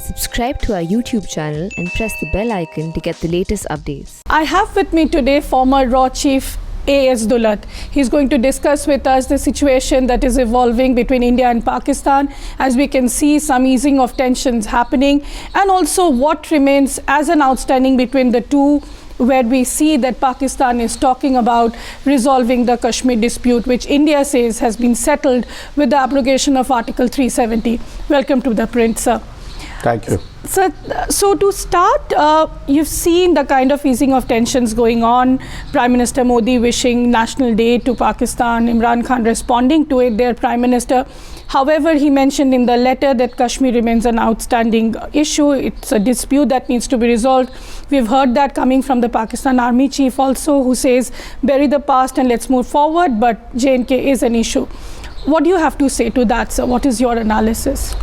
Subscribe to our YouTube channel and press the bell icon to get the latest updates. I have with me today former RAW Chief A.S. Dulat. He's going to discuss with us the situation that is evolving between India and Pakistan. As we can see, some easing of tensions happening, and also what remains as an outstanding between the two, where we see that Pakistan is talking about resolving the Kashmir dispute, which India says has been settled with the abrogation of Article 370. Welcome to the print, sir. Thank you. So to start, you've seen the kind of easing of tensions going on. Prime Minister Modi wishing National Day to Pakistan, Imran Khan responding to it, their Prime Minister. However, he mentioned in the letter that Kashmir remains an outstanding issue. It's a dispute that needs to be resolved. We've heard that coming from the Pakistan Army Chief also, who says, bury the past and let's move forward, but J&K is an issue. What do you have to say to that, sir? What is your analysis?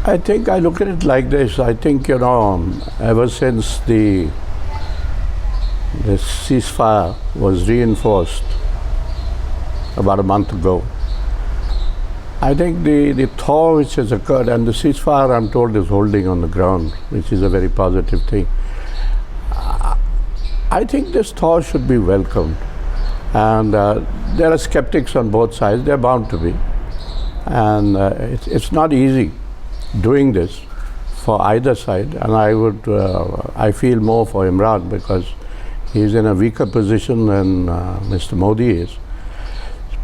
I think I look at it like this. I think, ever since the ceasefire was reinforced about a month ago, I think the thaw which has occurred, and the ceasefire, I'm told, is holding on the ground, which is a very positive thing. I think this thaw should be welcomed. And there are skeptics on both sides. They're bound to be. And it's not easy doing this for either side, and I feel more for Imran because he's in a weaker position than Mr. Modi is.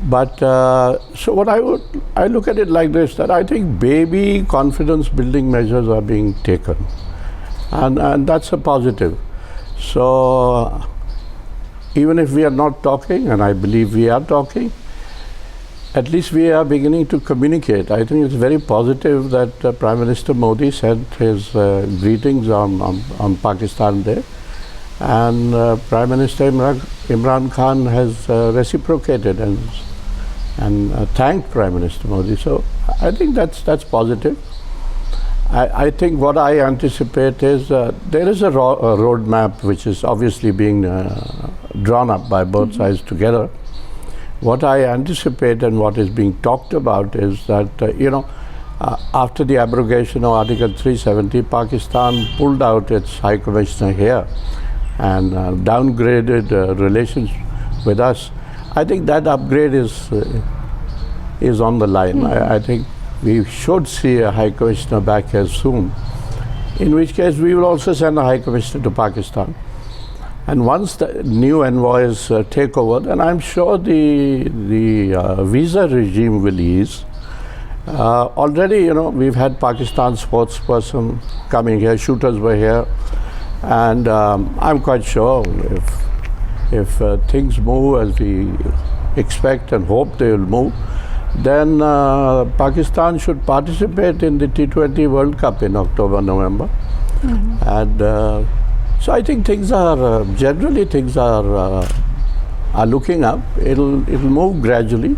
But so what I look at it like this, that I think baby confidence building measures are being taken, and that's a positive. So even if we are not talking, and I believe we are talking, at least we are beginning to communicate. I think it's very positive that Prime Minister Modi sent his greetings on Pakistan Day, and Prime Minister Imran Khan has reciprocated and thanked Prime Minister Modi. So I think that's positive. I think what I anticipate is there is a roadmap which is obviously being drawn up by both sides together. What I anticipate and what is being talked about is that, after the abrogation of Article 370, Pakistan pulled out its High Commissioner here and downgraded relations with us. I think that upgrade is on the line. I think we should see a High Commissioner back here soon, in which case we will also send a High Commissioner to Pakistan. And once the new envoys take over, then I'm sure the visa regime will ease. Already, we've had Pakistan spokesperson coming here, shooters were here, and I'm quite sure if things move as we expect and hope they will move, then Pakistan should participate in the T20 World Cup in October, November. And so I think things are generally looking up. It'll move gradually.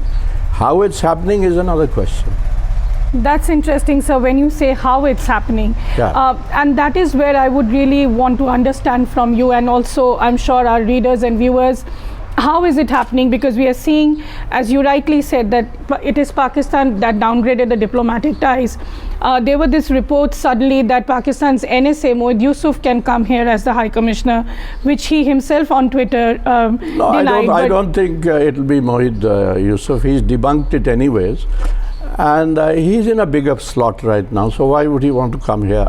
How it's happening is another question. That's interesting, sir, when you say how it's happening. Yeah. And that is where I would really want to understand from you, and also I'm sure our readers and viewers, how is it happening? Because we are seeing, as you rightly said, that it is Pakistan that downgraded the diplomatic ties. There were this report suddenly that Pakistan's NSA, Moeed Yusuf, can come here as the High Commissioner, which he himself on Twitter denied. I don't think it'll be Moeed Yusuf. He's debunked it anyways. And he's in a bigger slot right now, so why would he want to come here?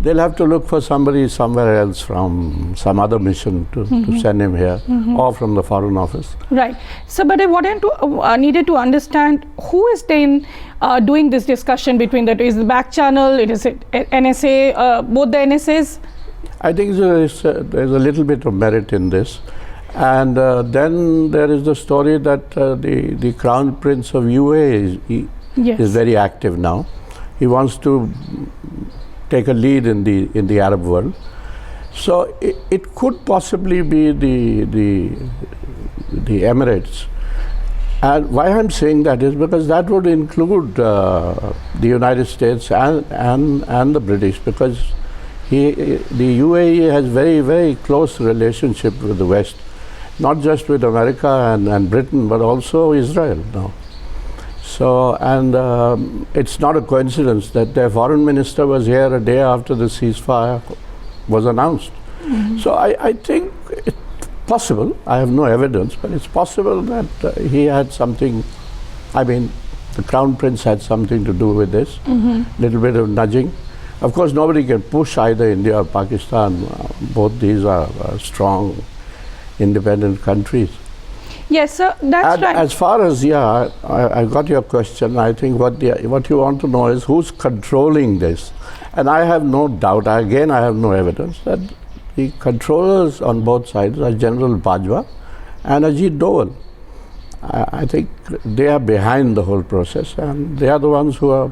They'll have to look for somebody somewhere else from some other mission to send him here, or from the Foreign Office. Right. So, but I needed to understand who is then doing this discussion between the two. Is the back channel? Is it NSA? Both the NSAs? I think there's a little bit of merit in this. And then there is the story that the Crown Prince of UAE is very active now. He wants to take a lead in the Arab world. So it could possibly be the Emirates. And why I'm saying that is because that would include the United States and the British, because the UAE has very, very close relationship with the West, not just with America and Britain, but also Israel now. So, and it's not a coincidence that their foreign minister was here a day after the ceasefire was announced. So I think it's possible, I have no evidence, but it's possible that he had something, I mean, the Crown Prince had something to do with this, little bit of nudging. Of course, nobody can push either India or Pakistan. Both these are strong, independent countries. Yes, sir, that's And right. as far as, I got your question. I think what you want to know is who's controlling this. And I have no doubt, I have no evidence, that the controllers on both sides are General Bajwa and Ajit Doval. I think they are behind the whole process, and they are the ones who are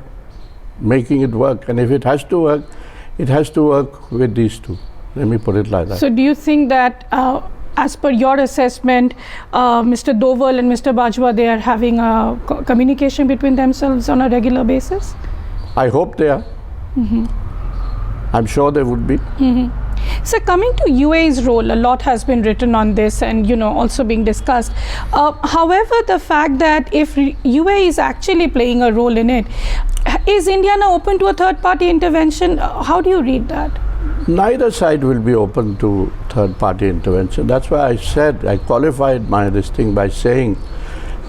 making it work. And if it has to work, it has to work with these two. Let me put it like that. So do you think that, as per your assessment, Mr. Doval and Mr. Bajwa, they are having a communication between themselves on a regular basis? I hope they are. I'm sure they would be. So coming to UAE's role, a lot has been written on this and also being discussed. However, the fact that if UAE is actually playing a role in it, is India now open to a third-party intervention? How do you read that? Neither side will be open to third-party intervention. That's why I said, I qualified this thing by saying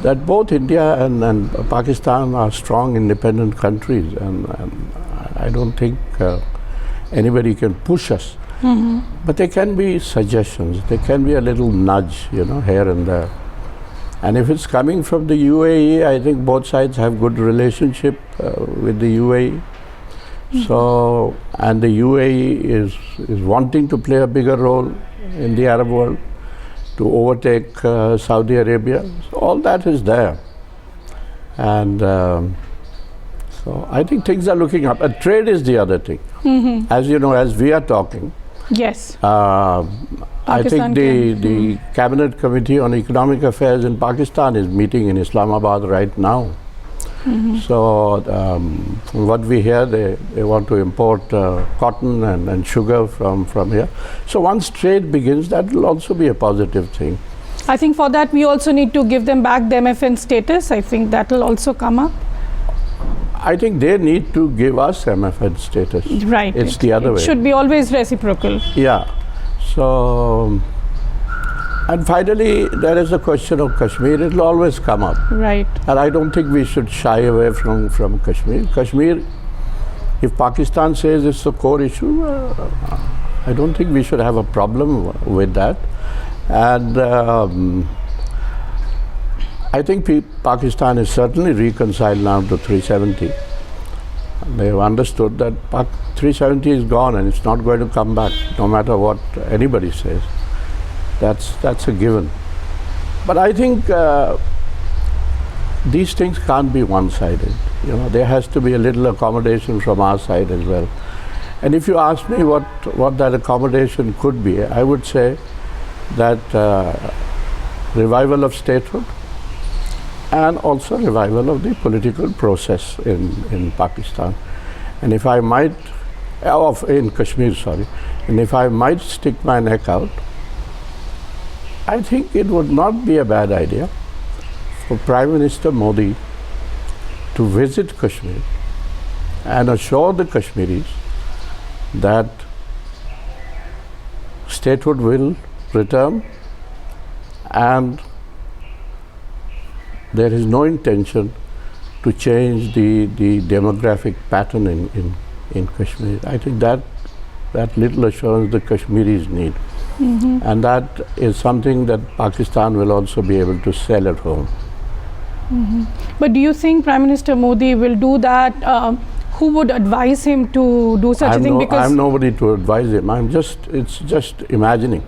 that both India and Pakistan are strong, independent countries, and I don't think anybody can push us. But there can be suggestions, there can be a little nudge, here and there. And if it's coming from the UAE, I think both sides have good relationship with the UAE. So, and the UAE is wanting to play a bigger role in the Arab world, to overtake Saudi Arabia. So all that is there. And so I think things are looking up. Trade is the other thing. As you know, as we are talking, Yes. I think the Cabinet Committee on Economic Affairs in Pakistan is meeting in Islamabad right now. So from what we hear, they want to import cotton and sugar from here. So once trade begins, that will also be a positive thing. I think for that we also need to give them back the MFN status. I think that will also come up. I think they need to give us MFN status. Right. It's the other way. It should be always reciprocal. Yeah. So, and finally, there is the question of Kashmir. It will always come up. Right. And I don't think we should shy away from Kashmir. Kashmir, if Pakistan says it's a core issue, I don't think we should have a problem with that. And I think Pakistan is certainly reconciled now to 370. They have understood that 370 is gone and it's not going to come back, no matter what anybody says. That's a given. But I think these things can't be one-sided. There has to be a little accommodation from our side as well. And if you ask me what that accommodation could be, I would say that revival of statehood, and also revival of the political process in Pakistan. And if I might, in Kashmir, sorry, and if I might stick my neck out, I think it would not be a bad idea for Prime Minister Modi to visit Kashmir and assure the Kashmiris that statehood will return, and there is no intention to change the demographic pattern in Kashmir. I think that little assurance the Kashmiris need. And that is something that Pakistan will also be able to sell at home. But do you think Prime Minister Modi will do that? Who would advise him to do such a thing? Because I'm nobody to advise him. It's just imagining.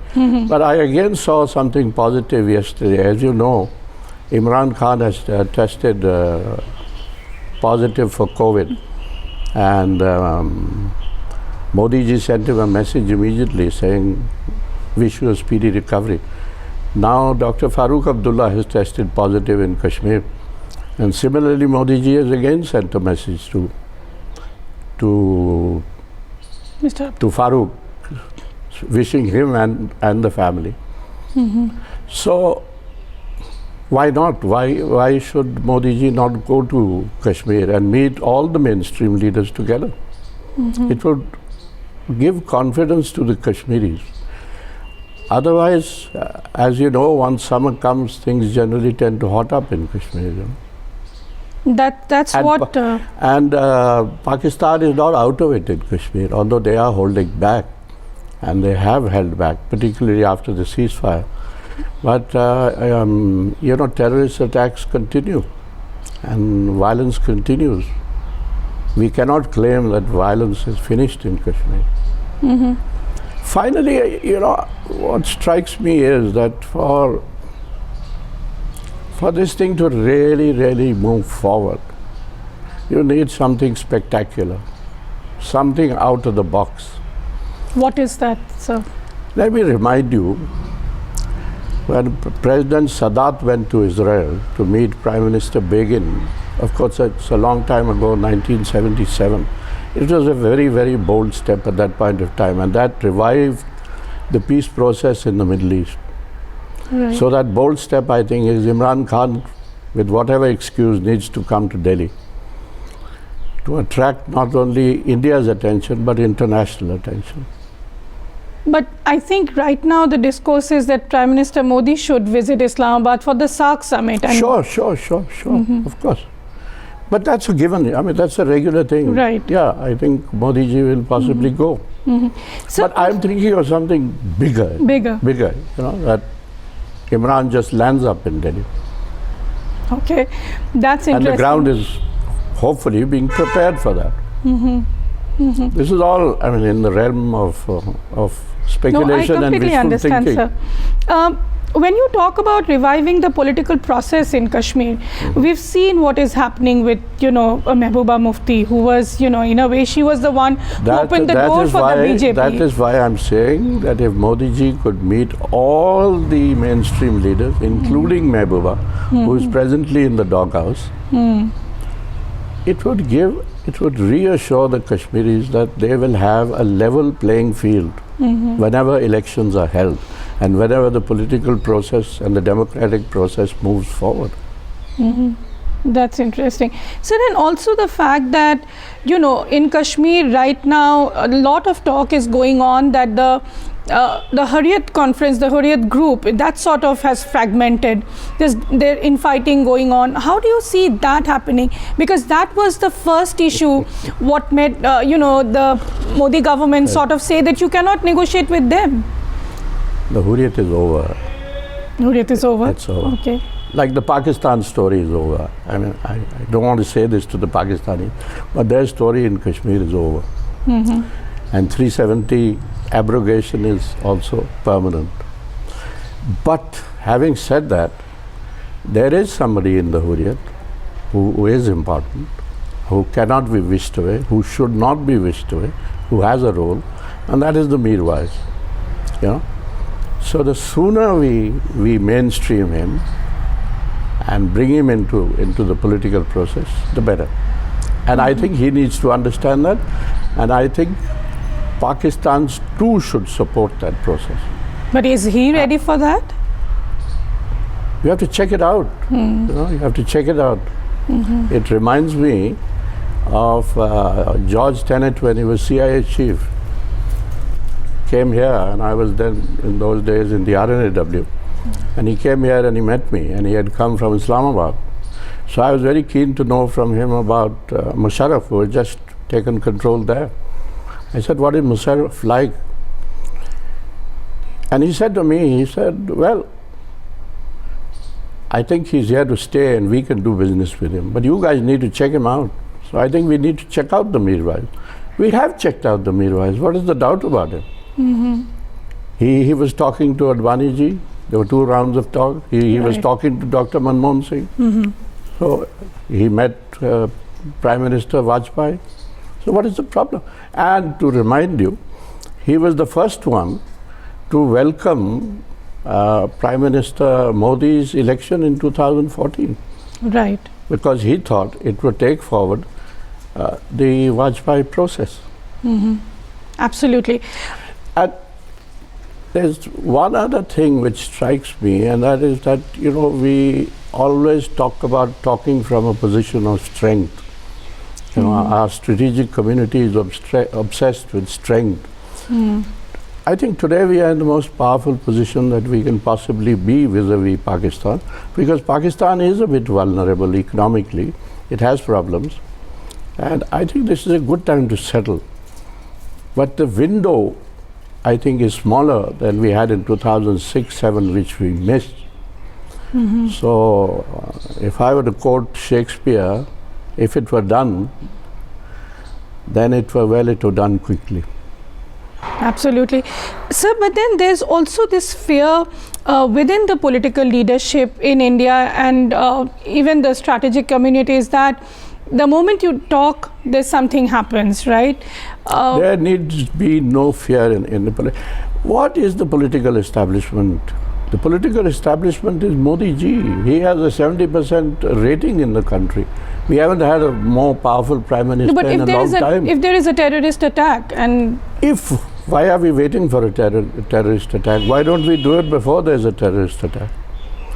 But I again saw something positive yesterday. As you know, Imran Khan has tested positive for COVID, and Modi ji sent him a message immediately saying, wish you a speedy recovery. Now Dr. Farooq Abdullah has tested positive in Kashmir, and similarly Modi ji has again sent a message to Farooq, wishing him and the family. So Why not? Why should Modi ji not go to Kashmir and meet all the mainstream leaders together? It would give confidence to the Kashmiris. Otherwise, as you know, once summer comes, things generally tend to hot up in Kashmir. You know? That's And what. Pakistan is not out of it in Kashmir, although they are holding back, and they have held back, particularly after the ceasefire. But you know, terrorist attacks continue, and violence continues. We cannot claim that violence is finished in Kashmir. Finally, you know, what strikes me is that for this thing to really move forward, you need something spectacular, something out of the box. What is that, sir? Let me remind you, when President Sadat went to Israel to meet Prime Minister Begin, of course it's a long time ago, 1977, it was a very bold step at that point of time, and that revived the peace process in the Middle East. Right. So that bold step, I think, is Imran Khan, with whatever excuse, needs to come to Delhi to attract not only India's attention but international attention. But I think right now the discourse is that Prime Minister Modi should visit Islamabad for the SAARC summit. And Sure, of course. But that's a given. I mean, that's a regular thing. Right. Yeah, I think Modi ji will possibly go. So, But I'm thinking of something bigger. Bigger. You know, that Imran just lands up in Delhi. Okay, that's interesting. And the ground is hopefully being prepared for that. This is all, I mean, in the realm of speculation no, I and completely wishful understand, thinking. sir. When you talk about reviving the political process in Kashmir, we've seen what is happening with, you know, Mehbooba Mufti, who was, you know, in a way, she was the one who opened the door for the BJP. That is why I'm saying that if Modi ji could meet all the mainstream leaders, including Mehbooba, who is presently in the doghouse, it would reassure the Kashmiris that they will have a level playing field whenever elections are held and whenever the political process and the democratic process moves forward. That's interesting. So then also the fact that, you know, in Kashmir right now, a lot of talk is going on that the Hurriyat conference, the Hurriyat group, that sort of has fragmented. There's infighting going on. How do you see that happening? Because that was the first issue what made, you know, the Modi government sort of say that you cannot negotiate with them. The Hurriyat is over. Hurriyat is over? It's over. Okay. Like the Pakistan story is over. I mean, I don't want to say this to the Pakistanis, but their story in Kashmir is over. And 370 abrogation is also permanent. But having said that, there is somebody in the Hurriyat who is important, who cannot be wished away, who should not be wished away, who has a role, and that is the Mirwais. You know? So the sooner we mainstream him and bring him into the political process, the better. And I think he needs to understand that, and I think Pakistan too should support that process. But is he ready for that? You have to check it out. You know, you have to check it out. It reminds me of George Tenet when he was CIA chief. Came here, and I was then in those days in the RNAW, and he came here and he met me, and he had come from Islamabad. So I was very keen to know from him about Musharraf, who had just taken control there. I said, what is Musharraf like? And he said to me, he said, well, I think he's here to stay and we can do business with him, but you guys need to check him out. So I think we need to check out the Mirwais. We have checked out the Mirwais. What is the doubt about him? He was talking to Advani ji. There were 2 rounds of talk. He was talking to Dr. Manmohan Singh. So he met Prime Minister Vajpayee. So what is the problem? And to remind you, he was the first one to welcome Prime Minister Modi's election in 2014. Right. Because he thought it would take forward the Vajpayee process. Absolutely. And there's one other thing which strikes me, and that is that, we always talk about talking from a position of strength. Our strategic community is obsessed with strength. I think today we are in the most powerful position that we can possibly be vis-a-vis Pakistan, because Pakistan is a bit vulnerable economically. It has problems. And I think this is a good time to settle. But the window, I think, is smaller than we had in 2006-07, which we missed. So if I were to quote Shakespeare, if it were done, then it were done quickly. Absolutely. Sir, but then there's also this fear within the political leadership in India and even the strategic communities that the moment you talk, there's something happens, right? There needs to be no fear in the What is the political establishment? The political establishment is Modi ji. He has a 70% rating in the country. We haven't had a more powerful prime minister in a long time. If there is a terrorist attack and... Why are we waiting for a terrorist attack? Why don't we do it before there's a terrorist attack?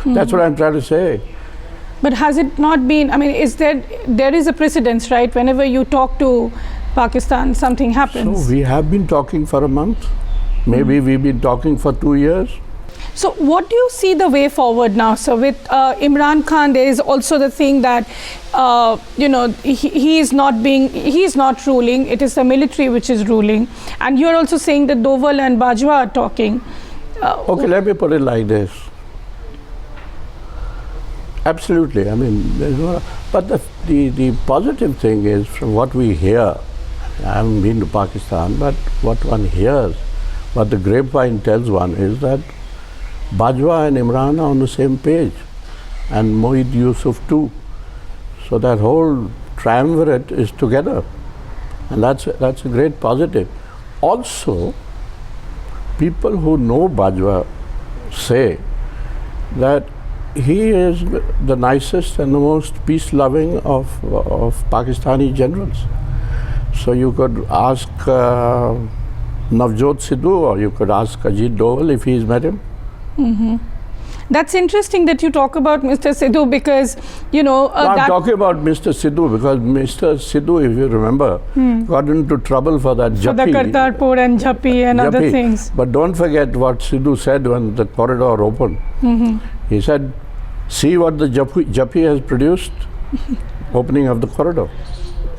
That's what I'm trying to say. But has it not been, I mean, there is a precedence, right? Whenever you talk to Pakistan, something happens. So we have been talking for a month. Maybe we've been talking for 2 years. So what do you see the way forward now? So with Imran Khan, there is also the thing that, he is not ruling. It is the military which is ruling. And you're also saying that Doval and Bajwa are talking. Okay, let me put it like this. Absolutely. I mean, but the positive thing is, from what we hear, I haven't been to Pakistan, but what one hears, what the grapevine tells one is that Bajwa and Imran are on the same page, and Mohid Yusuf too. So that whole triumvirate is together, and that's a great positive. Also, people who know Bajwa say that he is the nicest and the most peace-loving of Pakistani generals. So you could ask Navjot Sidhu, or you could ask Ajit Doval if he's met him. That's interesting that you talk about Mr. Sidhu, because, I'm talking about Mr. Sidhu because Mr. Sidhu, if you remember, got into trouble for that Jappi. For the Kartarpur and Jappi and other things. But don't forget what Sidhu said when the corridor opened. He said, see what the Jappi has produced, opening of the corridor.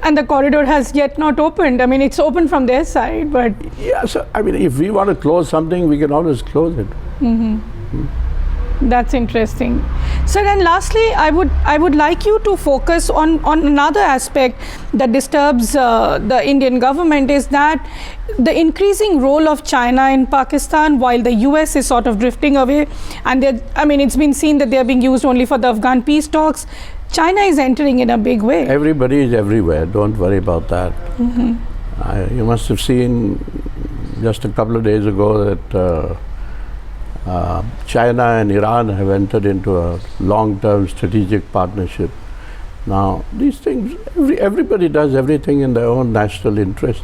And the corridor has yet not opened. I mean, it's open from their side, but... Yeah, so, I mean, if we want to close something, we can always close it. That's interesting. Sir, and lastly, I would like you to focus on another aspect that disturbs the Indian government, is that the increasing role of China in Pakistan, while the US is sort of drifting away, and it's been seen that they are being used only for the Afghan peace talks. China is entering in a big way. Everybody is everywhere. Don't worry about that. You must have seen just a couple of days ago that China and Iran have entered into a long-term strategic partnership. Now, these things, everybody does everything in their own national interest.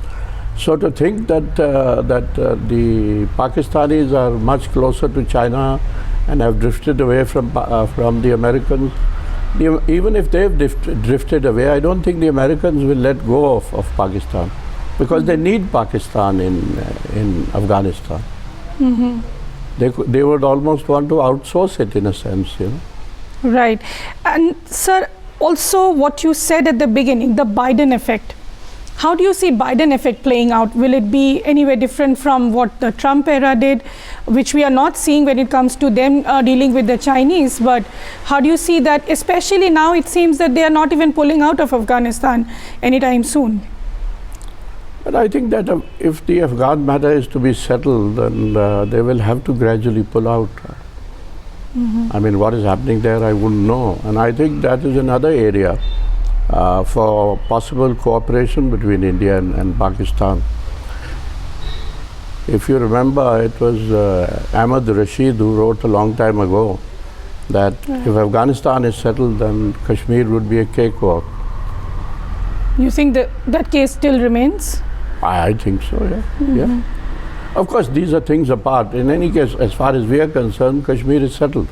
So to think that the Pakistanis are much closer to China and have drifted away from the Americans, even if they've drifted away, I don't think the Americans will let go of Pakistan, because they need Pakistan in Afghanistan. They would almost want to outsource it in a sense, Right. And sir, also what you said at the beginning, the Biden effect. How do you see Biden effect playing out? Will it be anywhere different from what the Trump era did, which we are not seeing when it comes to them dealing with the Chinese? But how do you see that, especially now it seems that they are not even pulling out of Afghanistan anytime soon? But I think that if the Afghan matter is to be settled, then they will have to gradually pull out. I mean, what is happening there, I wouldn't know. And I think that is another area for possible cooperation between India and Pakistan. If you remember, it was Ahmad Rashid who wrote a long time ago that if Afghanistan is settled, then Kashmir would be a cakewalk. You think that case still remains? I think so, yeah. Of course, these are things apart. In any case, as far as we are concerned, Kashmir is settled.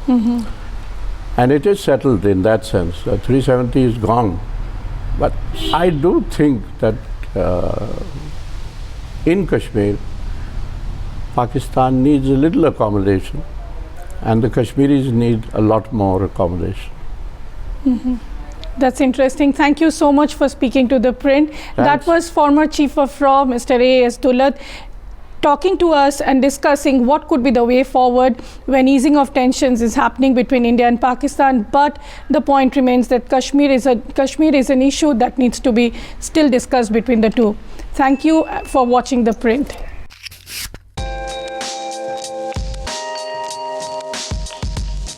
And it is settled in that sense. 370 is gone. But I do think that in Kashmir, Pakistan needs a little accommodation, and the Kashmiris need a lot more accommodation. That's interesting. Thank you so much for speaking to The Print. That was former Chief of RAW, Mr. A.S. Dulat, talking to us and discussing what could be the way forward when easing of tensions is happening between India and Pakistan. But the point remains that Kashmir is an issue that needs to be still discussed between the two. Thank you for watching The Print.